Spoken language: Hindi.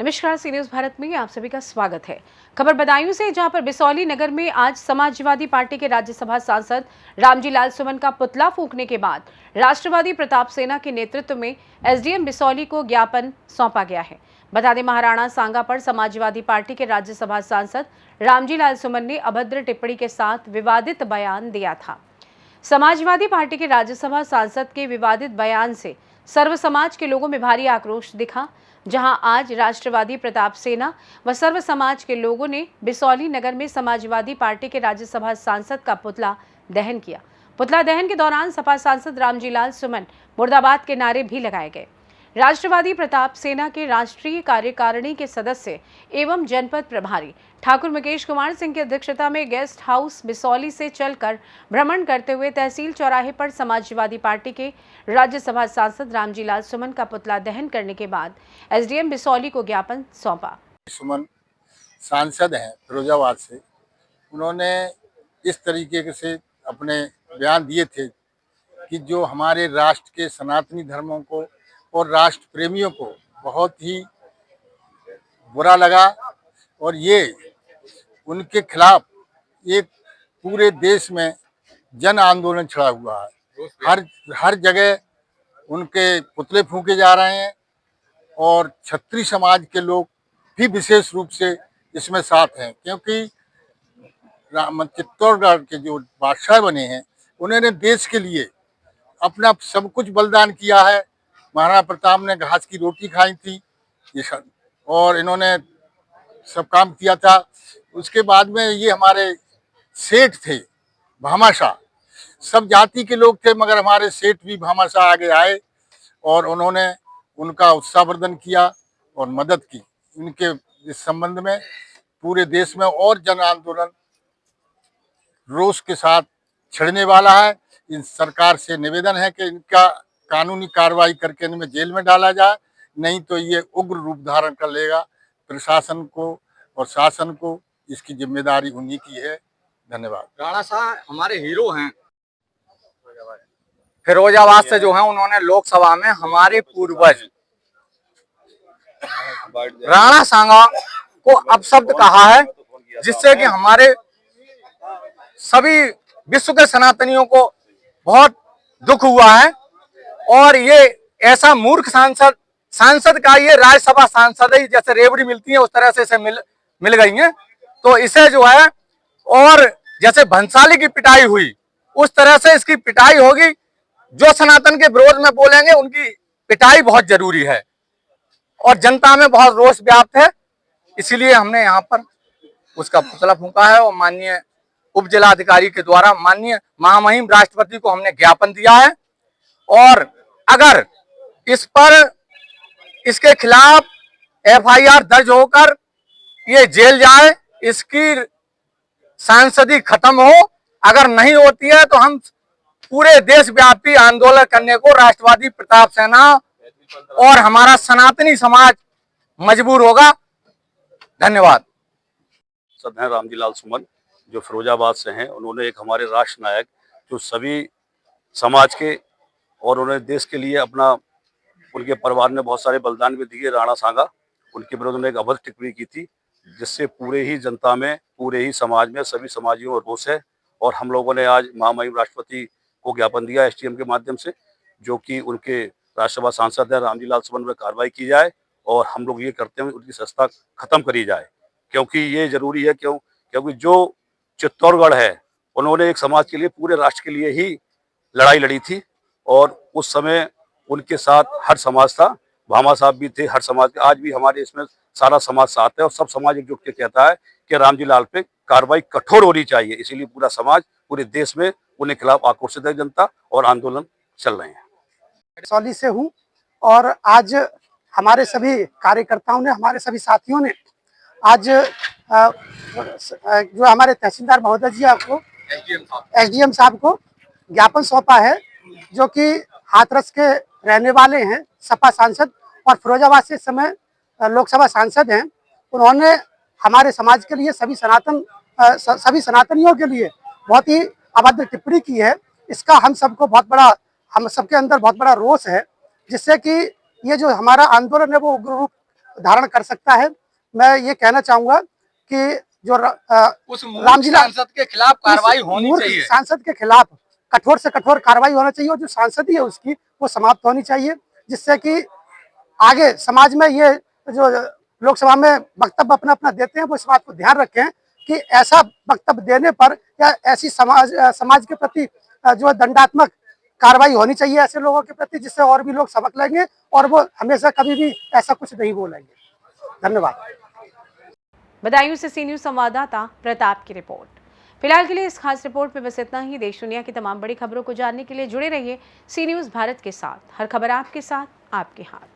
नमस्कार, सी न्यूज भारत में आप सभी का स्वागत है। खबर बदायूं से, जहां पर बिसौली नगर में आज समाजवादी पार्टी के राज्यसभा सांसद रामजी लाल सुमन का पुतला फूंकने के बाद राष्ट्रवादी प्रताप सेना के नेतृत्व में एसडीएम बिसौली को ज्ञापन सौंपा गया है। बता दें, महाराणा सांगा पर समाजवादी पार्टी के राज्यसभा सांसद रामजी लाल सुमन ने अभद्र टिप्पणी के साथ विवादित बयान दिया था। समाजवादी पार्टी के राज्यसभा सांसद के विवादित बयान से सर्व समाज के लोगों में भारी आक्रोश दिखा, जहां आज राष्ट्रवादी प्रताप सेना व सर्व समाज के लोगों ने बिसौली नगर में समाजवादी पार्टी के राज्यसभा सांसद का पुतला दहन किया। पुतला दहन के दौरान सपा सांसद रामजी लाल सुमन मुर्दाबाद के नारे भी लगाए गए। राष्ट्रवादी प्रताप सेना के राष्ट्रीय कार्यकारिणी के सदस्य एवं जनपद प्रभारी ठाकुर मुकेश कुमार सिंह की अध्यक्षता में गेस्ट हाउस बिसौली से चलकर भ्रमण करते हुए तहसील चौराहे पर समाजवादी पार्टी के राज्यसभा सांसद रामजी लाल सुमन का पुतला दहन करने के बाद एसडीएम बिसौली को ज्ञापन सौंपा। सुमन सांसद हैं फिरोजाबाद से, उन्होंने इस तरीके से अपने बयान दिए थे कि जो हमारे राष्ट्र के सनातनी धर्मों को और राष्ट्र प्रेमियों को बहुत ही बुरा लगा, और ये उनके खिलाफ एक पूरे देश में जन आंदोलन छड़ा हुआ है। हर जगह उनके पुतले फूंके जा रहे हैं और क्षत्रिय समाज के लोग भी विशेष रूप से इसमें साथ हैं, क्योंकि चित्तौड़गढ़ के जो बादशाह बने हैं उन्होंने देश के लिए अपना सब कुछ बलिदान किया है। महाराणा प्रताप ने घास की रोटी खाई थी और इन्होंने सब काम किया था। उसके बाद में ये हमारे सेठ थे भामाशाह, सब जाति के लोग थे, मगर हमारे सेठ भी भामाशाह आगे आए और उन्होंने उनका उत्साहवर्धन किया और मदद की। इनके इस संबंध में पूरे देश में और जन आंदोलन रोष के साथ छिड़ने वाला है। इन सरकार से निवेदन है कि इनका कानूनी कार्रवाई करके इनमें जेल में डाला जाए, नहीं तो ये उग्र रूप धारण कर लेगा। प्रशासन को और शासन को इसकी जिम्मेदारी उन्हीं की है। धन्यवाद। राणा साहब हमारे हीरो हैं, फिरोजाबाद से जो हैं, उन्होंने लोकसभा में हमारे पूर्वज राणा सांगा को अपशब्द कहा है, जिससे कि हमारे सभी विश्व के सनातनियों को बहुत दुख हुआ है। और ये ऐसा मूर्ख सांसद का ये राज्यसभा सांसद ही जैसे रेवड़ी मिलती है उस तरह से इसे मिल गई है। तो इसे जो है, और जैसे भंसाली की पिटाई हुई उस तरह से इसकी पिटाई होगी। जो सनातन के विरोध में बोलेंगे उनकी पिटाई बहुत जरूरी है और जनता में बहुत रोष व्याप्त है, इसीलिए हमने यहाँ पर उसका पुतला फूंका है। और माननीय उप जिलाधिकारी के द्वारा माननीय महामहिम राष्ट्रपति को हमने ज्ञापन दिया है, और अगर इस पर इसके खिलाफ एफआईआर दर्ज होकर ये जेल जाए, इसकी सांसदी खत्म हो। अगर नहीं होती है तो हम पूरे देशव्यापी आंदोलन करने को राष्ट्रवादी प्रताप सेना और हमारा सनातनी समाज मजबूर होगा। धन्यवाद। सदन रामजी लाल सुमन जो फिरोजाबाद से हैं, उन्होंने एक हमारे राष्ट्र नायक जो सभी समाज के और उन्होंने देश के लिए अपना, उनके परिवार ने बहुत सारे बलिदान भी दिए, राणा सांगा, उनके विरुद्ध ने एक अभद्र टिप्पणी की थी, जिससे पूरे ही जनता में, पूरे ही समाज में, सभी समाजियों में रोष है। और हम लोगों ने आज महामहिम राष्ट्रपति को ज्ञापन दिया एसडीएम के माध्यम से, जो कि उनके राज्यसभा सांसद है रामजी लाल सुमन पर कार्रवाई की जाए और हम लोग ये करते हैं उनकी सत्ता खत्म करी जाए, क्योंकि ये जरूरी है। क्योंकि जो चित्तौड़गढ़ है, उन्होंने एक समाज के लिए, पूरे राष्ट्र के लिए ही लड़ाई लड़ी थी, और उस समय उनके साथ हर समाज था, भामा साहब भी थे हर समाज के। आज भी हमारे इसमें सारा समाज साथ है और सब समाज एकजुट के कहता है कि रामजी लाल पे कार्रवाई कठोर होनी चाहिए। इसीलिए पूरा समाज, पूरे देश में उनके खिलाफ आक्रोशित है जनता और आंदोलन चल रहे हैं। बिसौली से हूँ और आज हमारे सभी कार्यकर्ताओं ने, हमारे सभी साथियों ने आज जो हमारे तहसीलदार महोदय जी आपको एसडीएम साहब को ज्ञापन सौंपा है, जो कि हाथरस के रहने वाले हैं, सपा सांसद और फिरोजाबाद से इस समय लोकसभा सांसद हैं। उन्होंने हमारे समाज के लिए, सभी सनातनियों के लिए बहुत ही अभद्र टिप्पणी की है, इसका हम सबके अंदर बहुत बड़ा रोष है, जिससे कि ये जो हमारा आंदोलन है वो उग्र रूप धारण कर सकता है। मैं ये कहना चाहूंगा कि जो उस मूर्ख सांसद के खिलाफ कार्रवाई होनी चाहिए। सांसद के खिलाफ कठोर से कठोर कार्रवाई होना चाहिए और जो सांसदी है उसकी वो समाप्त होनी चाहिए, जिससे कि आगे समाज में ये जो लोकसभा में वक्तव्य अपना देते हैं वो इस बात को ध्यान रखें कि ऐसा वक्तव्य देने पर या ऐसी समाज के प्रति जो दंडात्मक कार्रवाई होनी चाहिए ऐसे लोगों के प्रति, जिससे और भी लोग सबक लेंगे और वो हमेशा कभी भी ऐसा कुछ नहीं बोलेंगे। धन्यवाद। बदायूं से सी न्यूज संवाददाता प्रताप की रिपोर्ट। फिलहाल के लिए इस खास रिपोर्ट में बस इतना ही। देश दुनिया की तमाम बड़ी खबरों को जानने के लिए जुड़े रहिए सी न्यूज भारत के साथ। हर खबर आपके साथ, आपके हाथ।